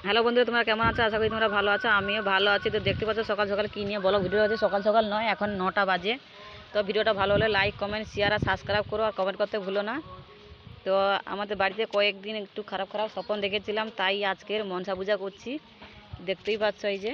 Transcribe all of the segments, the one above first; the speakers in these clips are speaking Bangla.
হ্যালো বন্ধুরা, তোমরা কেমন আছো? আশা করি তোমরা ভালো আছো। আমিও ভালো আছি। তো দেখতে পাচ্ছ সকাল সকাল কী নিয়ে বলো ভিডিও আছে। সকাল সকাল নয়, এখন 9টা বাজে। তো ভিডিওটা ভালো হলে লাইক, কমেন্ট, শেয়ার আর সাবস্ক্রাইব করো, আর কমেন্ট করতে ভুলো না। তো আমাদের বাড়িতে কয়েকদিন একটু খারাপ খারাপ স্বপ্ন দেখেছিলাম, তাই আজকের মনসা পূজা করছি। দেখতেই পাচ্ছ এই যে।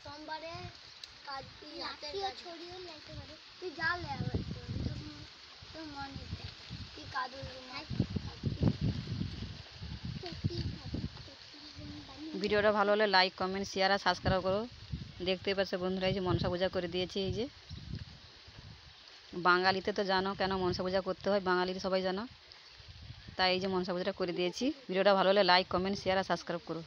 সোমবারে ছড়িয়ে লাইতে পারে তুই জানলে আবার তোর মনে তুই কাদুর ভিডিওটা ভালো হলে লাইক, কমেন্ট, শেয়ার আর সাবস্ক্রাইব করো। দেখতেই পাচ্ছ বন্ধুরা, এই যে মনসা পূজা করে দিয়েছি। এই যে বাঙালিতে তো জানো কেন মনসা পূজা করতে হয়, বাঙালিতে সবাই জানো। তাই এই যে মনসা পূজাটা করে দিয়েছি। ভিডিওটা ভালো হলে লাইক, কমেন্ট, শেয়ার আর সাবস্ক্রাইব করো।